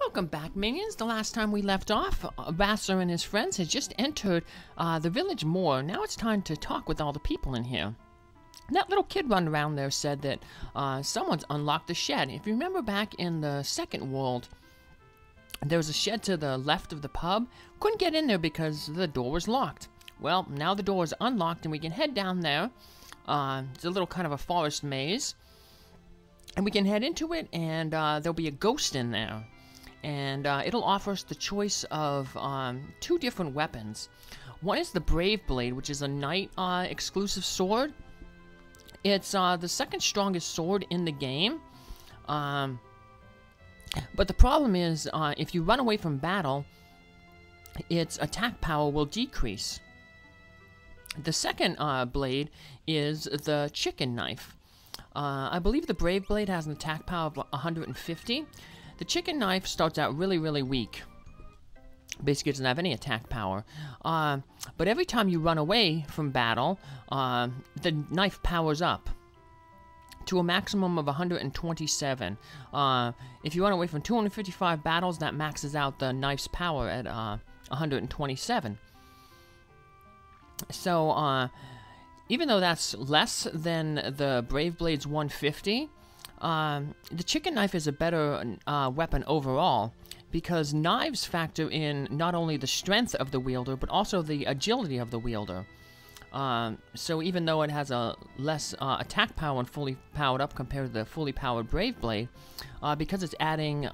Welcome back, minions. The last time we left off, RASAR and his friends had just entered the village moor. Now it's time to talk with all the people in here. That little kid running around there said that someone's unlocked the shed. If you remember back in the second world, there was a shed to the left of the pub. Couldn't get in there because the door was locked. Well, now the door is unlocked and we can head down there. It's a little kind of a forest maze. And we can head into it and there'll be a ghost in there. And it'll offer us the choice of two different weapons. One is the Brave Blade, which is a knight exclusive sword. It's the second strongest sword in the game. But the problem is, if you run away from battle, its attack power will decrease. The second blade is the chicken knife. I believe the Brave Blade has an attack power of 150. The chicken knife starts out really, really weak. Basically, it doesn't have any attack power. But every time you run away from battle, the knife powers up to a maximum of 127. If you run away from 255 battles, that maxes out the knife's power at 127. So, even though that's less than the Brave Blade's 150, the chicken knife is a better weapon overall, because knives factor in not only the strength of the wielder, but also the agility of the wielder. So even though it has a less attack power when fully powered up compared to the fully powered Brave Blade, because it's adding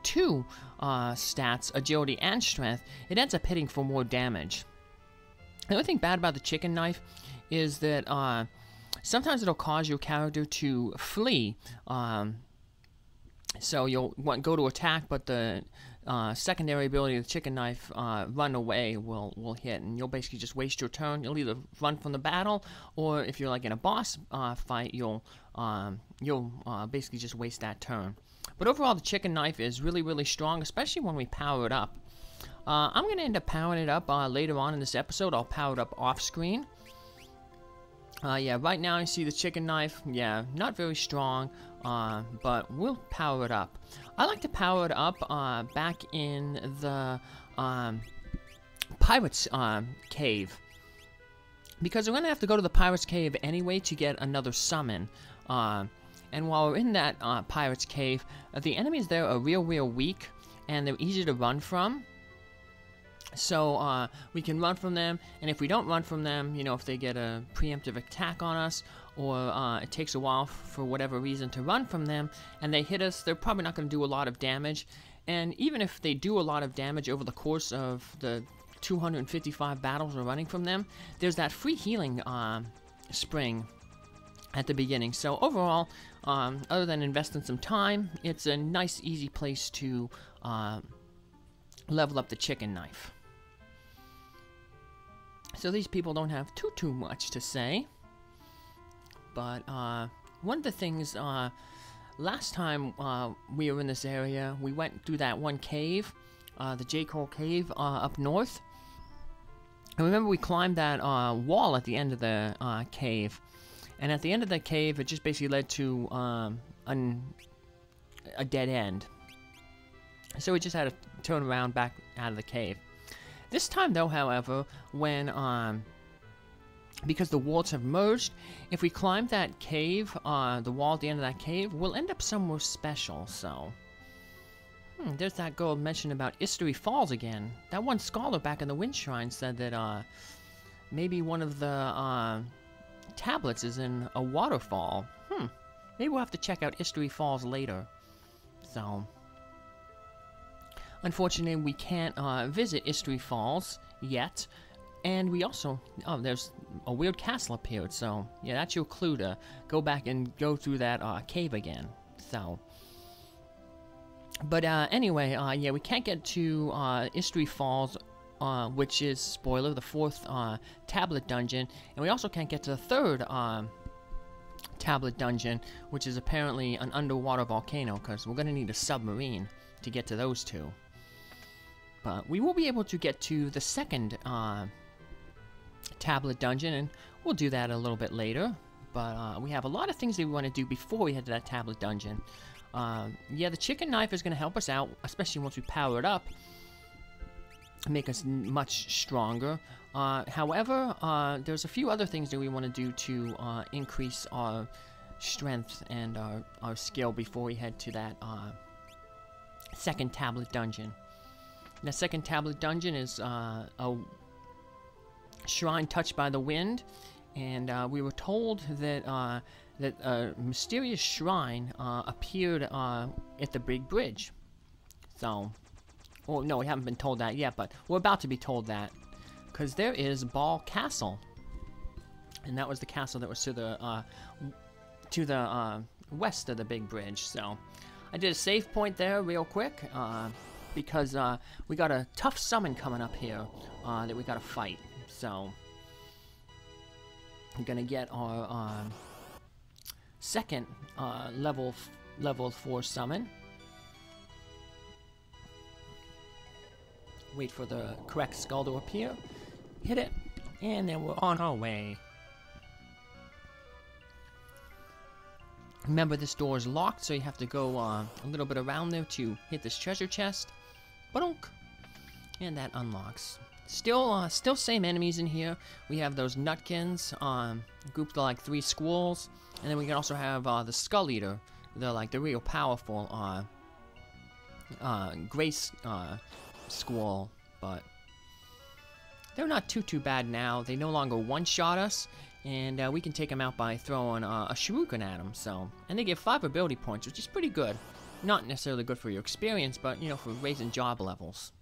two stats, agility and strength, it ends up hitting for more damage. The only thing bad about the chicken knife is that sometimes it'll cause your character to flee. So you'll go to attack, but the secondary ability of the chicken knife, run away, will hit, and you'll basically just waste your turn. You'll either run from the battle, or if you're like in a boss fight, you'll basically just waste that turn. But overall, the chicken knife is really, really strong, especially when we power it up. I'm going to end up powering it up later on in this episode. I'll power it up off screen. Yeah, right now you see the chicken knife. Yeah, not very strong, but we'll power it up. I like to power it up back in the Pirate's Cave, because we're going to have to go to the Pirate's Cave anyway to get another summon. And while we're in that Pirate's Cave, the enemies there are real weak, and they're easy to run from. So, we can run from them, and if we don't run from them, you know, if they get a preemptive attack on us, or it takes a while for whatever reason to run from them, and they hit us, they're probably not going to do a lot of damage. And even if they do a lot of damage over the course of the 255 battles we're running from them, there's that free healing spring at the beginning. So overall, other than investing some time, it's a nice, easy place to level up the chicken knife. So these people don't have too much to say. But one of the things, last time we were in this area, we went through that one cave, the J. Cole Cave up north. And remember, we climbed that wall at the end of the cave. And at the end of the cave, it just basically led to a dead end. So we just had to turn around back out of the cave. This time, though, however, when because the worlds have merged, if we climb that cave, the wall at the end of that cave, we'll end up somewhere special. So, there's that girl mentioned about Istery Falls again. That one scholar back in the Wind Shrine said that maybe one of the tablets is in a waterfall. Maybe we'll have to check out Istery Falls later. So, unfortunately, we can't visit Istery Falls yet. And we also... Oh, there's a weird castle up here. So, yeah, that's your clue to go back and go through that cave again. So... But anyway, yeah, we can't get to Istery Falls, which is, spoiler, the fourth tablet dungeon. And we also can't get to the third tablet dungeon, which is apparently an underwater volcano, because we're going to need a submarine to get to those two. But we will be able to get to the second tablet dungeon, and we'll do that a little bit later. But we have a lot of things that we want to do before we head to that tablet dungeon. Yeah, the chicken knife is going to help us out, especially once we power it up, make us much stronger. However, there's a few other things that we want to do to increase our strength and our skill before we head to that second tablet dungeon. The second tablet dungeon is a shrine touched by the wind, and we were told that that a mysterious shrine appeared at the big bridge. So, well, no, we haven't been told that yet, but we're about to be told that, because there is Ball Castle, and that was the castle that was to the west of the big bridge. So, I did a save point there real quick, because we got a tough summon coming up here that we gotta fight. So, I'm gonna get our second level 4 summon. Wait for the correct skull to appear. Hit it, and then we're on our way. Remember, this door is locked, so you have to go a little bit around there to hit this treasure chest. Ba-dunk! And that unlocks. Still same enemies in here. We have those nutkins, grouped like 3 squirrels, and then we can also have the Skull Eater, the real powerful Grace squirrel, but they're not too bad now. They no longer one-shot us, and we can take them out by throwing a shuriken at them. So, and they give 5 ability points, which is pretty good. Not necessarily good for your experience, but you know, for raising job levels.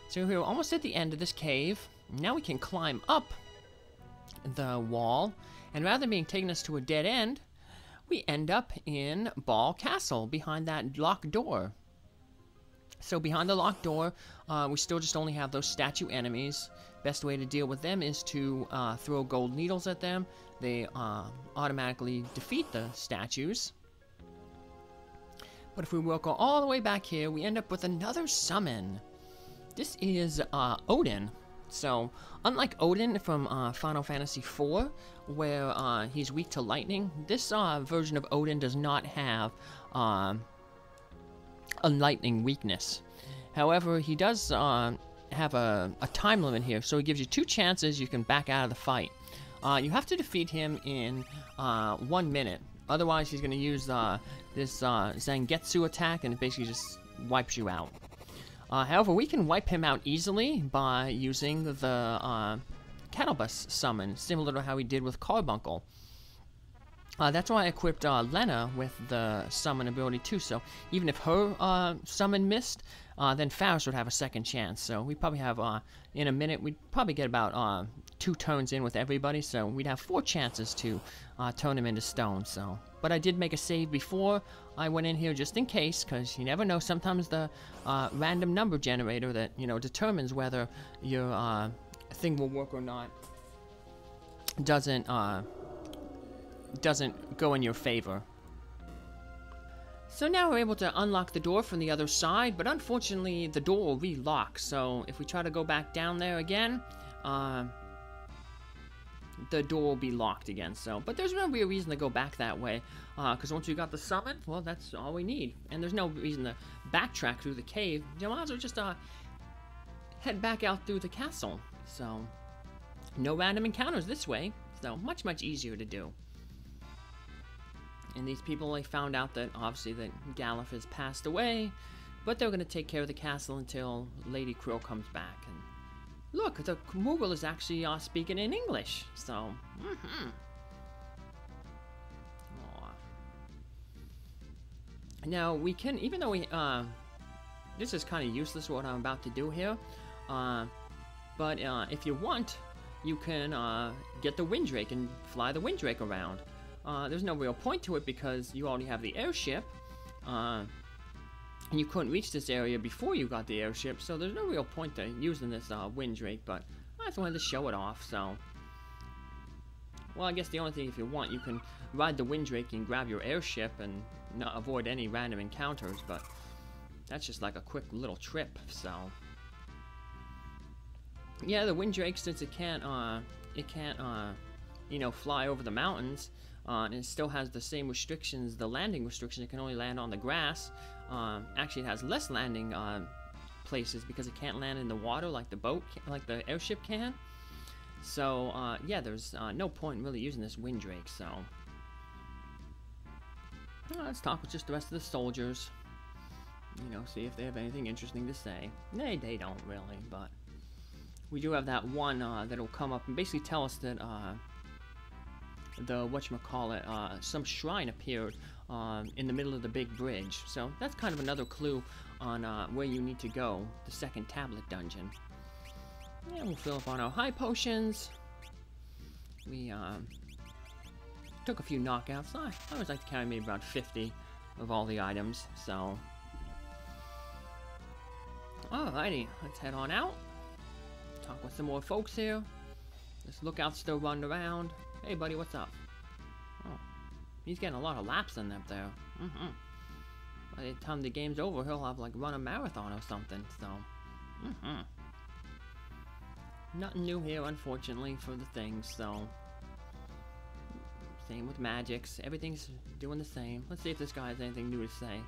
So we're almost at the end of this cave. Now we can climb up the wall, and rather than being taken us to a dead end, we end up in Ball Castle behind that locked door. So behind the locked door, we still just only have those statue enemies. Best way to deal with them is to throw gold needles at them. They automatically defeat the statues. But if we go all the way back here, we end up with another summon. This is Odin. So, unlike Odin from Final Fantasy IV, where he's weak to lightning, this version of Odin does not have a lightning weakness. However, he does have a time limit here, so he gives you 2 chances you can back out of the fight. You have to defeat him in 1 minute. Otherwise, he's going to use this Zangetsu attack, and it basically just wipes you out. However, we can wipe him out easily by using the Kettlebus summon, similar to how we did with Carbuncle. That's why I equipped Lenna with the summon ability too, so even if her summon missed, then Faris would have a second chance. So we probably have, in a minute, we'd probably get about 2 turns in with everybody, so we'd have 4 chances to turn him into stone. So, but I did make a save before I went in here just in case, because you never know, sometimes the random number generator that, you know, determines whether your thing will work or not doesn't go in your favor. So now we're able to unlock the door from the other side, but unfortunately the door will re-lock. So if we try to go back down there again, the door will be locked again. So, but there's no real reason to go back that way, because once we got the summon, well, that's all we need. And there's no reason to backtrack through the cave. You might as well just head back out through the castle. So, no random encounters this way. So, much easier to do. And these people, they found out that, obviously, that Galuf has passed away, but they're going to take care of the castle until Lady Krill comes back. And look, the Moogle is actually speaking in English, so, Now, we can, even though we, this is kind of useless what I'm about to do here, but if you want, you can get the Windrake and fly the Windrake around. There's no real point to it because you already have the airship, and you couldn't reach this area before you got the airship, so there's no real point to using this Windrake, but I just wanted to show it off, so. Well, I guess the only thing, if you want, you can ride the Windrake and grab your airship and not avoid any random encounters, but that's just like a quick little trip, so. Yeah, the Windrake, since it can't, you know, fly over the mountains, and it still has the same restrictions, the landing restrictions. It can only land on the grass. Actually, it has less landing places because it can't land in the water like the boat, like the airship can. So, yeah, there's no point in really using this Windrake, so... let's talk with just the rest of the soldiers. You know, see if they have anything interesting to say. They don't really, but... We do have that one that'll come up and basically tell us that, some shrine appeared in the middle of the big bridge. So, that's kind of another clue on where you need to go, the second tablet dungeon. And we'll fill up on our high potions. We took a few knockouts. I always like to carry maybe about 50 of all the items, so... Alrighty, let's head on out. Talk with some more folks here. This lookout's still running around. Hey buddy, what's up? Oh, he's getting a lot of laps in up there. By the time the game's over, he'll have like run a marathon or something, so... Nothing new here, unfortunately, for the things, so... Same with magics. Everything's doing the same. Let's see if this guy has anything new to say.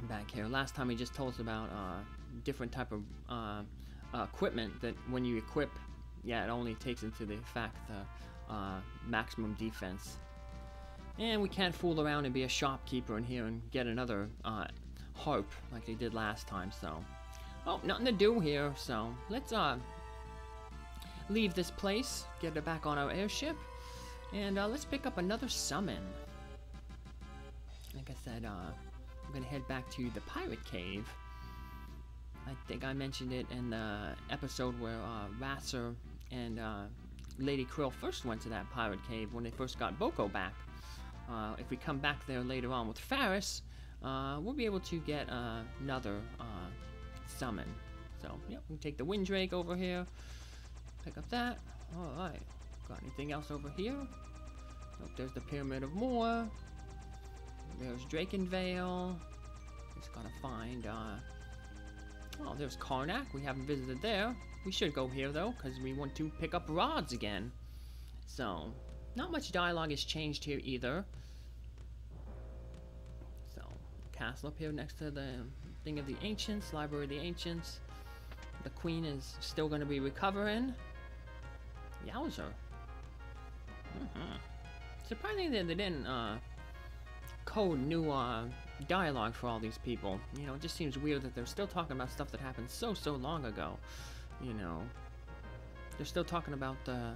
Back here. Last time he just told us about different type of equipment that when you equip, yeah, it only takes into the fact the maximum defense. And we can't fool around and be a shopkeeper in here and get another harp like they did last time, so... Oh, nothing to do here, so let's leave this place, get it back on our airship, and let's pick up another summon. Like I said, I'm gonna head back to the pirate cave. I think I mentioned it in the episode where RASAR and Lady Krile first went to that pirate cave when they first got Boko back. If we come back there later on with Faris, we'll be able to get another summon. So, yep, we can take the Windrake over here. Pick up that. Alright. Got anything else over here? Nope, there's the Pyramid of Moor. There's Drakenvale. Just gotta find, oh, there's Karnak. We haven't visited there. We should go here, though, because we want to pick up rods again. So, not much dialogue has changed here, either. So, castle up here next to the thing of the Ancients, Library of the Ancients. The Queen is still going to be recovering. Yowzer. Surprising that they didn't code new dialogue for all these people. You know, it just seems weird that they're still talking about stuff that happened so long ago. You know, they're still talking about the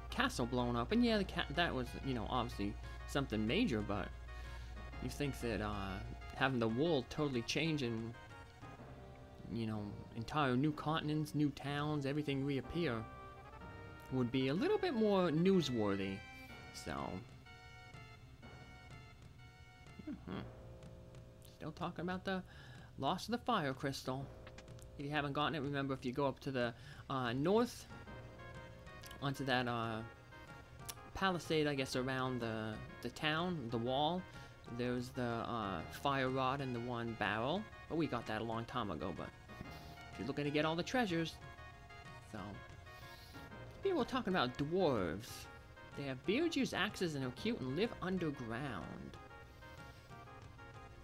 castle blown up, and yeah, that was, you know, obviously something major. But you think that having the world totally change and, you know, entire new continents, new towns, everything reappear would be a little bit more newsworthy. So, still talking about the loss of the fire crystal. If you haven't gotten it, remember, if you go up to the north, onto that palisade, I guess, around the town, the wall, there's the fire rod and the one barrel. But we got that a long time ago, but if you're looking to get all the treasures, so... People are talking about dwarves. They have beards, use axes, and are cute and live underground.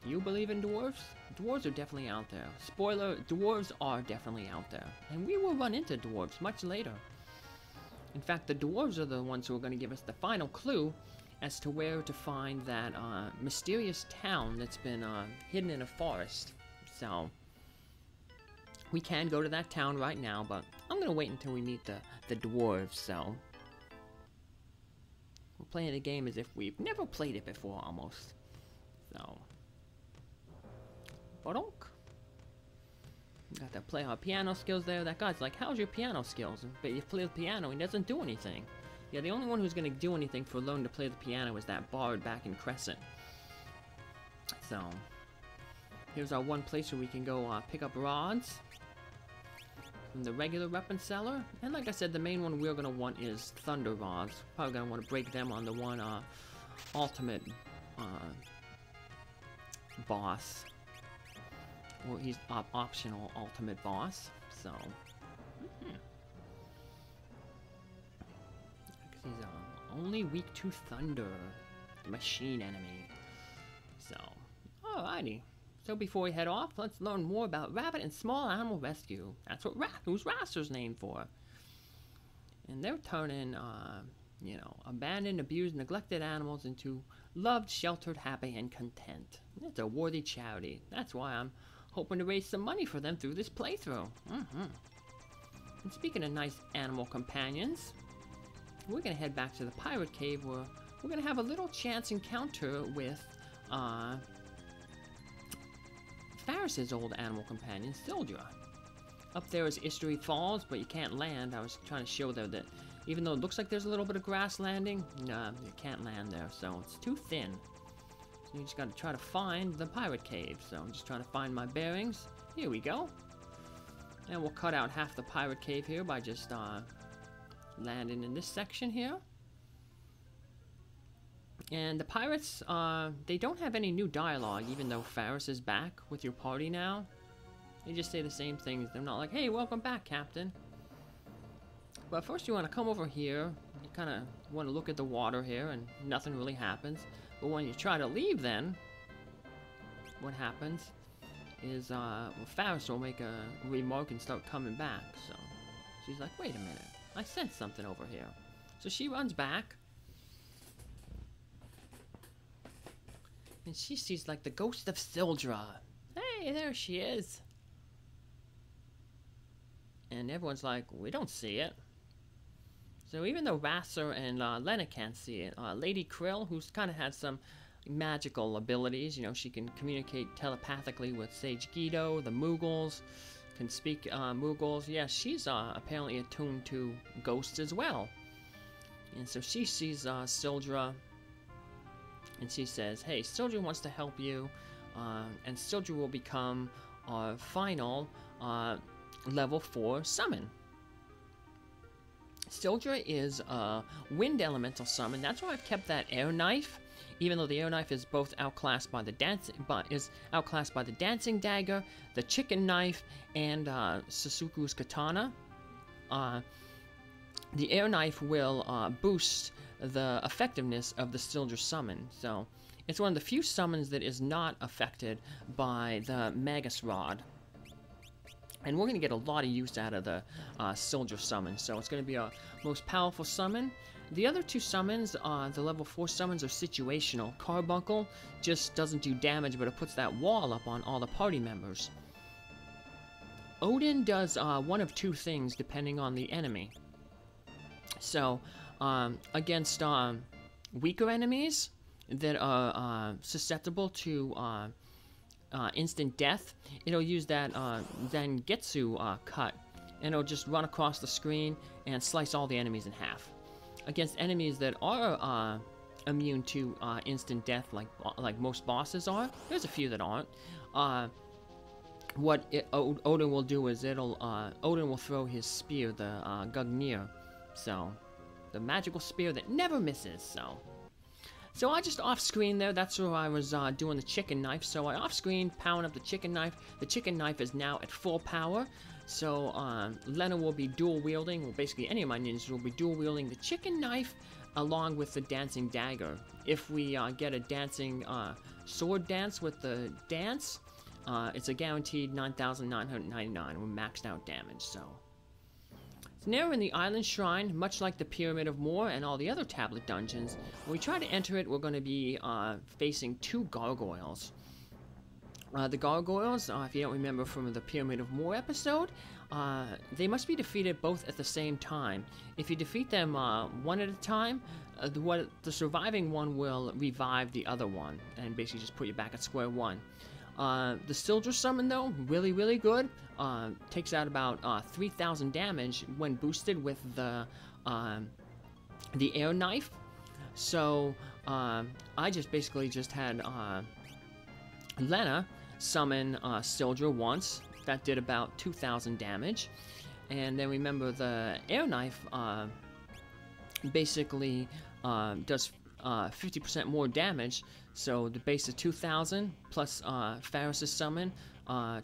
Do you believe in dwarves? Dwarves are definitely out there. Spoiler, dwarves are definitely out there. And we will run into dwarves much later. In fact, the dwarves are the ones who are going to give us the final clue as to where to find that mysterious town that's been hidden in a forest. So, we can go to that town right now, but I'm going to wait until we meet the dwarves, so... We're playing the game as if we've never played it before, almost. So... Badonk. Got to play our piano skills there. That guy's like, how's your piano skills? But you play the piano, he doesn't do anything. Yeah, the only one who's going to do anything for learning to play the piano is that bard back in Crescent. So... Here's our one place where we can go pick up rods from the regular weapon seller. And like I said, the main one we're going to want is thunder rods. Probably going to want to break them on the one ultimate boss. Well, he's optional ultimate boss. So, because he's Only weak to thunder. The machine enemy. So, alrighty. So before we head off, let's learn more about rabbit and small animal rescue. That's what who's RASAR's named for. And they're turning, you know, abandoned, abused, neglected animals into loved, sheltered, happy, and content. It's a worthy charity. That's why I'm hoping to raise some money for them through this playthrough. And speaking of nice animal companions, we're going to head back to the pirate cave where we're going to have a little chance encounter with Faris's old animal companion, Syldra. Up there is Estuary Falls, but you can't land. I was trying to show there that even though it looks like there's a little bit of grass landing, no, you can't land there, so it's too thin. So you just got to try to find the pirate cave. So I'm just trying to find my bearings. Here we go. And we'll cut out half the pirate cave here by just landing in this section here. And the pirates, they don't have any new dialogue, even though Faris is back with your party now. They just say the same things. They're not like, hey, welcome back, Captain. But first you want to come over here. You kind of want to look at the water here, and nothing really happens. But when you try to leave then, what happens is, well, Faris will make a remark and start coming back. So she's like, wait a minute. I sense something over here. So she runs back. And she sees like the ghost of Syldra. Hey, there she is. And everyone's like, we don't see it. So even though RASAR and Lenna can't see it, Lady Krile, who's kind of had some magical abilities, you know, she can communicate telepathically with Sage Guido, the Muggles, can speak Muggles. Yeah, she's apparently attuned to ghosts as well. And so she sees Syldra, and she says, hey, Syldra wants to help you, and Syldra will become our final level 4 summon. Syldra is a wind elemental summon. That's why I've kept that air knife, even though the air knife is both outclassed by the dancing dagger, the chicken knife, and Susake's katana. The air knife will boost the effectiveness of the Syldra summon. So it's one of the few summons that is not affected by the magus rod. And we're going to get a lot of use out of the Syldra summon, so it's going to be our most powerful summon. The other two summons, the level 4 summons, are situational. Carbuncle just doesn't do damage, but it puts that wall up on all the party members. Odin does one of two things depending on the enemy. So, against weaker enemies that are susceptible to instant death, it'll use that Zangetsu cut, and it'll just run across the screen and slice all the enemies in half. Against enemies that are immune to instant death, like most bosses are, there's a few that aren't. What Odin will do is Odin will throw his spear, the Gugnir, so the magical spear that never misses. So I just off-screen there, that's where I was doing the chicken knife. So I off-screen, powering up the chicken knife. The chicken knife is now at full power. So Lenna will be dual-wielding, well basically any of my ninjas will be dual-wielding the chicken knife along with the dancing dagger. If we get a dancing sword dance with the dance, it's a guaranteed 9,999 with maxed out damage, so. So now we're in the Island Shrine, much like the Pyramid of Moor and all the other tablet dungeons. When we try to enter it, we're going to be facing two gargoyles. The gargoyles, if you don't remember from the Pyramid of Moor episode, they must be defeated both at the same time. If you defeat them one at a time, the surviving one will revive the other one and basically just put you back at square one. The Syldra summon, though, really, really good. Takes out about 3,000 damage when boosted with the air knife. So I just basically had Lenna summon Syldra once. That did about 2,000 damage. And then remember the air knife basically does 50% more damage. So the base is 2,000 plus Faris' summon,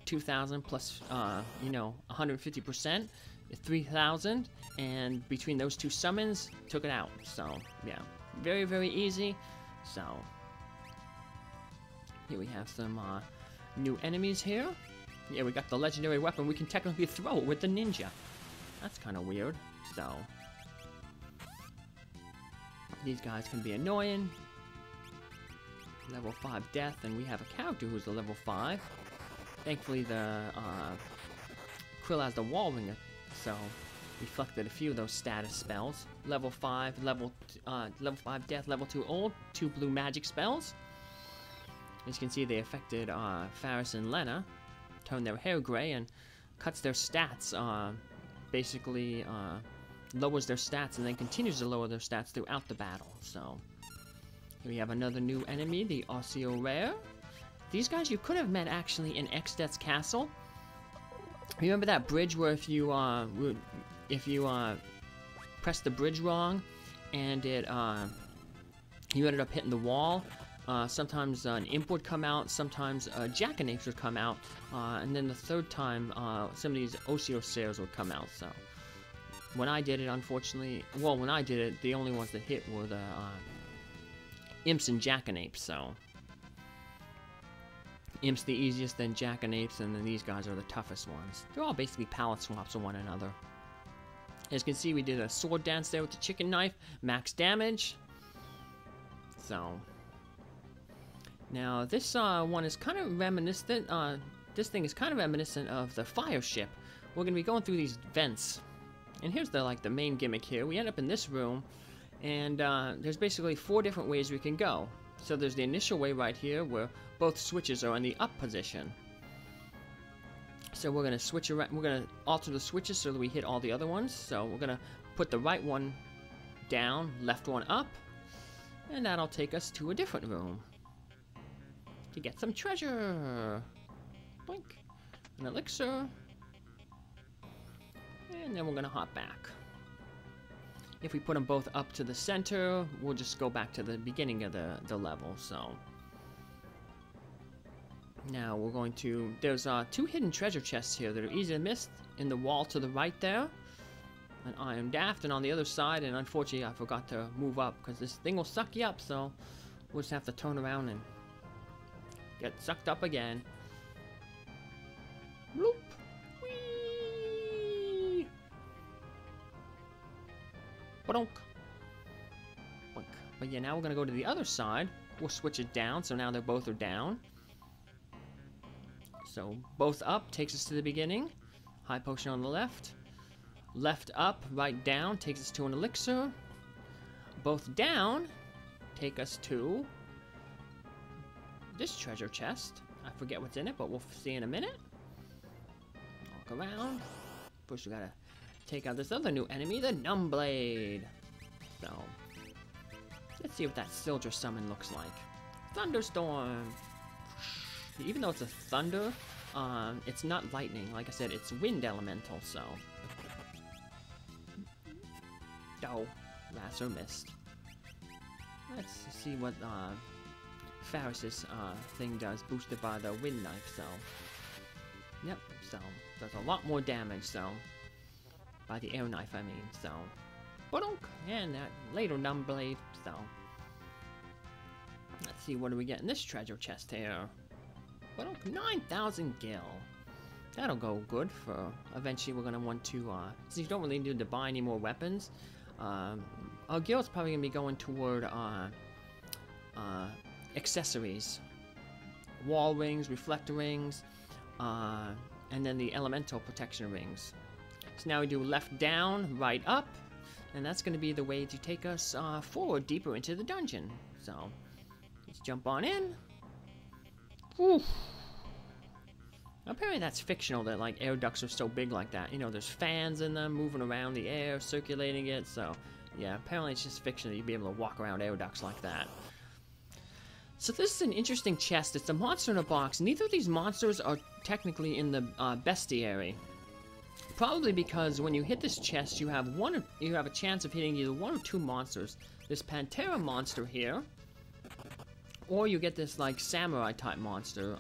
2,000 plus 150%. 3,000, and between those two summons, took it out. So, yeah, very, very easy. So, here we have some new enemies here. Yeah, we got the legendary weapon. We can technically throw it with the ninja. That's kind of weird. So, these guys can be annoying. Level 5 death, and we have a character who's a level 5. Thankfully, the Krile has the wall ringer, so reflected a few of those status spells. Level 5, level 5 death, level 2 old, 2 blue magic spells. As you can see, they affected Faris and Lenna, turned their hair gray, and cuts their stats. Basically, lowers their stats, and then continues to lower their stats throughout the battle. So, here we have another new enemy, the Osseo Rare. These guys you could have met actually in Exdeath's castle. Remember that bridge where if you press the bridge wrong, and you ended up hitting the wall. Sometimes an imp would come out, sometimes jackanapes would come out, and then the third time some of these Osseo-Sares would come out. So when I did it, unfortunately, well, when I did it, the only ones that hit were the imps and jackanapes. So imps the easiest, then jackanapes, and then these guys are the toughest ones. They're all basically palette swaps of one another. As you can see, we did a sword dance there with the chicken knife, max damage. So now this one is kind of reminiscent. This thing is kind of reminiscent of the fire ship. We're gonna be going through these vents, and here's the main gimmick here. We end up in this room, and there's basically 4 different ways we can go. So there's the initial way right here, where both switches are in the up position. So we're gonna switch around. We're gonna alter the switches so that we hit all the other ones. So we're gonna put the right one down, left one up, and that'll take us to a different room to get some treasure. Boink. An elixir. And then we're gonna hop back. If we put them both up to the center, we'll just go back to the beginning of the level. So now we're going to, there's 2 hidden treasure chests here that are easy to miss. In the wall to the right there, an iron daft, and on the other side, and unfortunately I forgot to move up because this thing will suck you up, so we'll just have to turn around and get sucked up again. Bloop. Whee! Ba-donk. Boink. But yeah, now we're gonna go to the other side. We'll switch it down, so now they're both are down. So both up takes us to the beginning. High potion on the left. Left up, right down takes us to an elixir. Both down take us to this treasure chest. I forget what's in it, but we'll see in a minute. Walk around. First we gotta take out this other new enemy, the Numbblade. So let's see what that Syldra summon looks like. Thunderstorm. Even though it's a thunder, it's not lightning. Like I said, it's wind elemental, so. Oh, RASAR missed. Let's see what Faris's thing does, boosted by the wind knife, so. Yep, so does a lot more damage, so. By the air knife, I mean, so. Ba-donk! And that later Numbblade, so. Let's see, what do we get in this treasure chest here? 9,000 gil. That'll go good for eventually we're gonna want to since you don't really need to buy any more weapons. Our gil's probably gonna be going toward accessories. Wall rings, reflector rings, and then the elemental protection rings. So now we do left down, right up, and that's gonna be the way to take us forward deeper into the dungeon. So let's jump on in. Whew. Apparently that's fictional, that like air ducts are so big like that. You know, there's fans in them moving around the air, circulating it. So yeah, apparently it's just fictional that you'd be able to walk around air ducts like that. So this is an interesting chest. It's a monster in a box. Neither of these monsters are technically in the bestiary. Probably because when you hit this chest, you have a chance of hitting either 1 or 2 monsters. This Pantera monster here, or you get this like samurai type monster.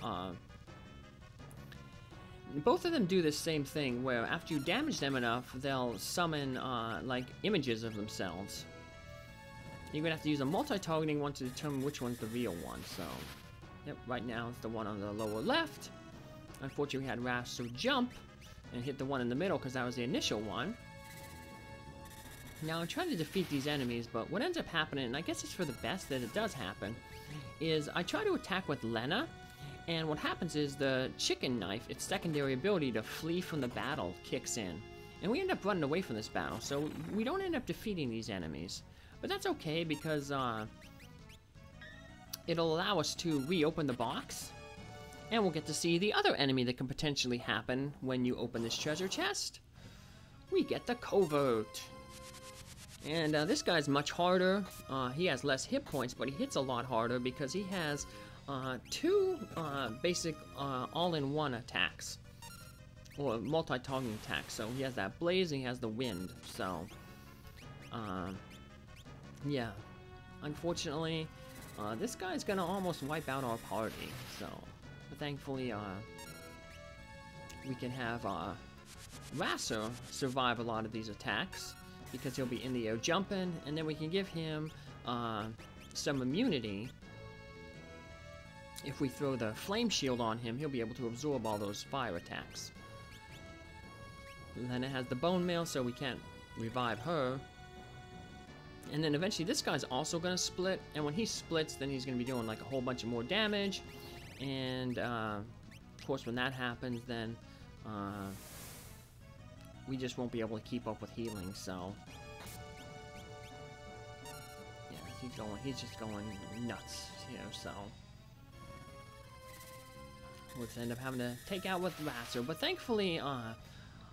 both of them do the same thing, where after you damage them enough, they'll summon, like, images of themselves. You're gonna have to use a multi-targeting one to determine which one's the real one, so... Yep, right now it's the one on the lower left. Unfortunately, we had RASAR jump and hit the one in the middle because that was the initial one. Now, I'm trying to defeat these enemies, but what ends up happening, and I guess it's for the best that it does happen, is I try to attack with Lenna, and what happens is the chicken knife, its secondary ability to flee from the battle, kicks in. And we end up running away from this battle, so we don't end up defeating these enemies. But that's okay, because it'll allow us to reopen the box, and we'll get to see the other enemy that can potentially happen when you open this treasure chest. We get the covert. And this guy's much harder. He has less hit points, but he hits a lot harder because he has two basic all-in-one attacks. Or multi-targeting attacks. So he has that blaze and he has the wind. So, yeah. Unfortunately, this guy's gonna almost wipe out our party. So, but thankfully, we can have RASAR survive a lot of these attacks, because he'll be in the air jumping, and then we can give him some immunity. If we throw the flame shield on him, he'll be able to absorb all those fire attacks. Lenna has the bone mail, so we can't revive her. And then eventually this guy's also going to split, and when he splits, then he's going to be doing like a whole bunch of more damage. And of course when that happens, then we just won't be able to keep up with healing, so... Yeah, he's just going nuts here, so... We'll end up having to take out with RASAR, but thankfully, a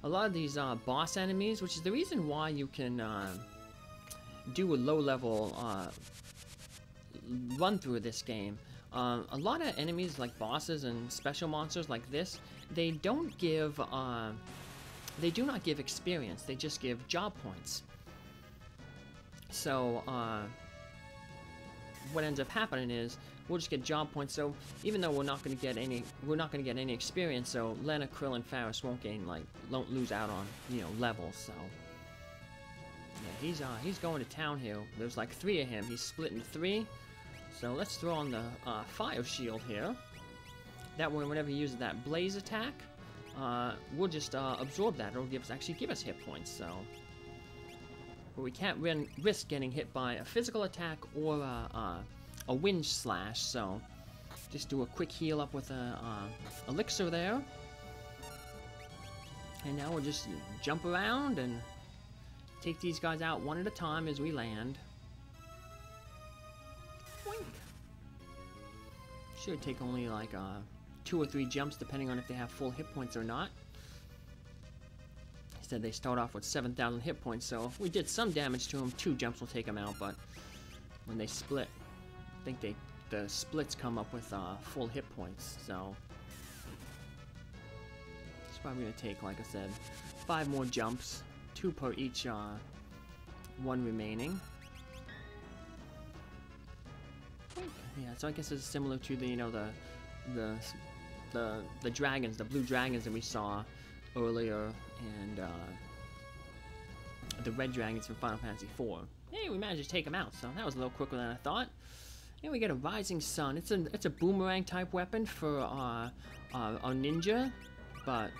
lot of these boss enemies, which is the reason why you can do a low-level run through this game. A lot of enemies, like bosses and special monsters like this, they don't give... They do not give experience, they just give job points. So, what ends up happening is, we'll just get job points, so even though we're not gonna get any experience, so Lenna, Krile, and Faris won't lose out on, you know, levels, so. Yeah, he's going to town here. There's like 3 of him, he's split in 3. So let's throw on the fire shield here. That way, whenever he uses that blaze attack, we'll just absorb that. It'll actually give us hit points, so... But we can't risk getting hit by a physical attack or a wind slash, so... Just do a quick heal up with a elixir there. And now we'll just jump around and take these guys out one at a time as we land. Boink. Should take only like 2 or 3 jumps, depending on if they have full hit points or not. He said they start off with 7,000 hit points, so if we did some damage to them, 2 jumps will take them out, but when they split, I think the splits come up with full hit points, so... It's probably going to take, like I said, 5 more jumps, 2 per each one remaining. Yeah, so I guess it's similar to the, you know, the dragons, the blue dragons that we saw earlier, and the red dragons from Final Fantasy IV. Hey, we managed to take them out, so that was a little quicker than I thought. And we get a rising sun. It's a boomerang type weapon for our ninja, but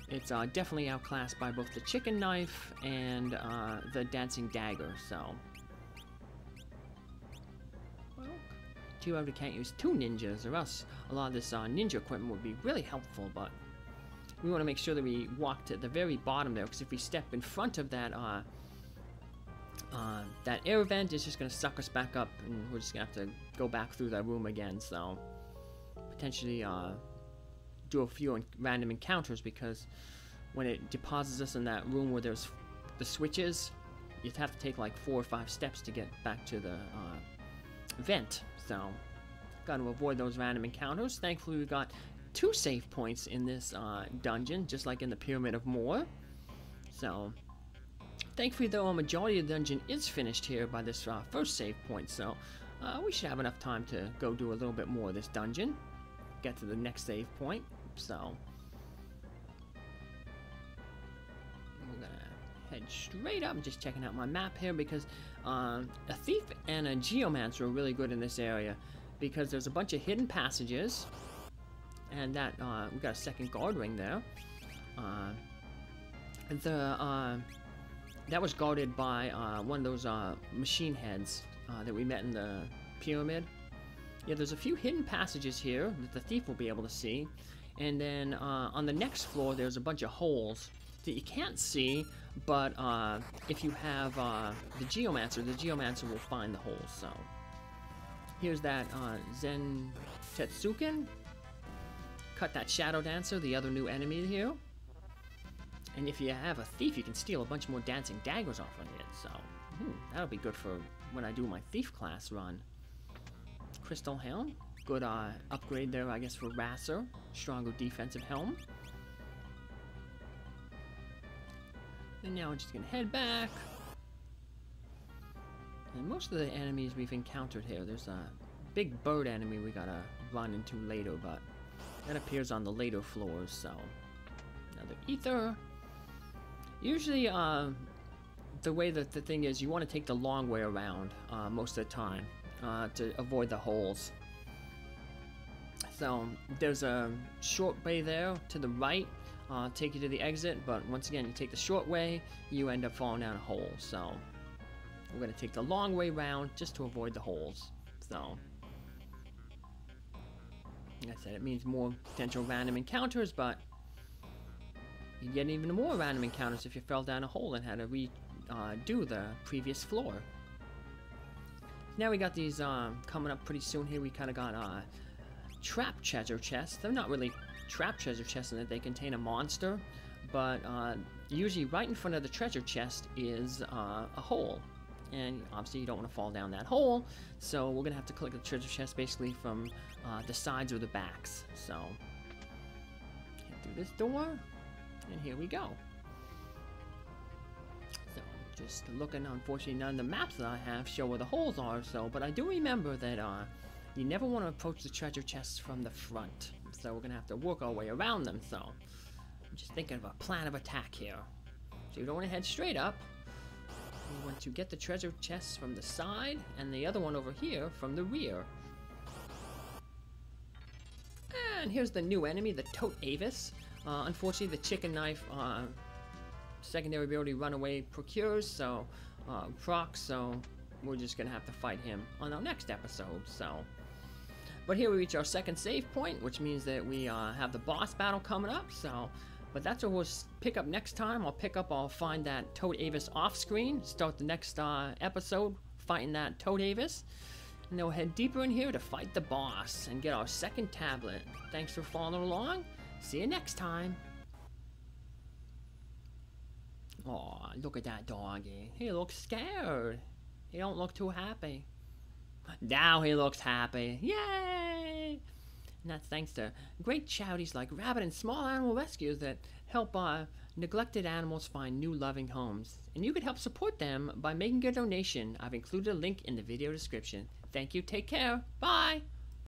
it's definitely outclassed by both the chicken knife and the dancing dagger. So. Too bad we can't use 2 ninjas, or else a lot of this ninja equipment would be really helpful, but we want to make sure that we walk to the very bottom there, because if we step in front of that that air vent, it's just going to suck us back up, and we're just going to have to go back through that room again, so potentially do a few random encounters, because when it deposits us in that room where there's the switches, you'd have to take like 4 or 5 steps to get back to the vent. So, got to avoid those random encounters. Thankfully, we got 2 save points in this dungeon, just like in the Pyramid of Moor. So, thankfully, though, a majority of the dungeon is finished here by this first save point. So, we should have enough time to go do a little bit more of this dungeon, get to the next save point. So, head straight up. I'm just checking out my map here because a thief and a geomancer are really good in this area because there's a bunch of hidden passages, and that we got a second guard ring there. That was guarded by one of those machine heads that we met in the pyramid. Yeah, there's a few hidden passages here that the thief will be able to see. And then on the next floor, there's a bunch of holes that you can't see, but if you have the geomancer will find the holes. So here's that Zen Tetsuken. Cut that Shadow Dancer, the other new enemy here. And if you have a thief, you can steal a bunch more dancing daggers off of it. So that'll be good for when I do my thief class run. Crystal Helm. Good upgrade there, I guess, for RASAR. Stronger defensive helm. And now we're just going to head back. And most of the enemies we've encountered here, there's a big bird enemy we got to run into later, but that appears on the later floors, so. Another ether. Usually, the way that the thing is, you want to take the long way around most of the time to avoid the holes. So there's a short way there to the right, take you to the exit, but once again, you take the short way, you end up falling down a hole. So we're going to take the long way around just to avoid the holes. So like I said, it means more potential random encounters, but you get even more random encounters if you fell down a hole and had to redo the previous floor. Now we got these coming up pretty soon here. We kind of got trap treasure chests. They're not really trap treasure chests in that they contain a monster, but usually right in front of the treasure chest is a hole. And obviously you don't want to fall down that hole, so we're going to have to collect the treasure chest basically from the sides or the backs. So, head through this door, and here we go. So, just looking, unfortunately none of the maps that I have show where the holes are, so, but I do remember that you never want to approach the treasure chests from the front. So we're going to have to work our way around them, so I'm just thinking of a plan of attack here. So you don't want to head straight up. We want to get the treasure chests from the side, and the other one over here from the rear. And here's the new enemy, the Tote Avis. Unfortunately, the chicken knife secondary ability runaway procures, so procs, so we're just gonna have to fight him on our next episode. So, but here we reach our second save point, which means that we have the boss battle coming up. So. But that's what we'll pick up next time. I'll find that Toad Avis off screen, start the next episode fighting that Toad Avis, and then we'll head deeper in here to fight the boss and get our second tablet. Thanks for following along. See you next time. Aw, look at that doggy. He looks scared. He don't look too happy. Now he looks happy. Yay! And that's thanks to great charities like Rabbit and Small Animal Rescues that help neglected animals find new loving homes. And you can help support them by making a donation. I've included a link in the video description. Thank you, take care, bye!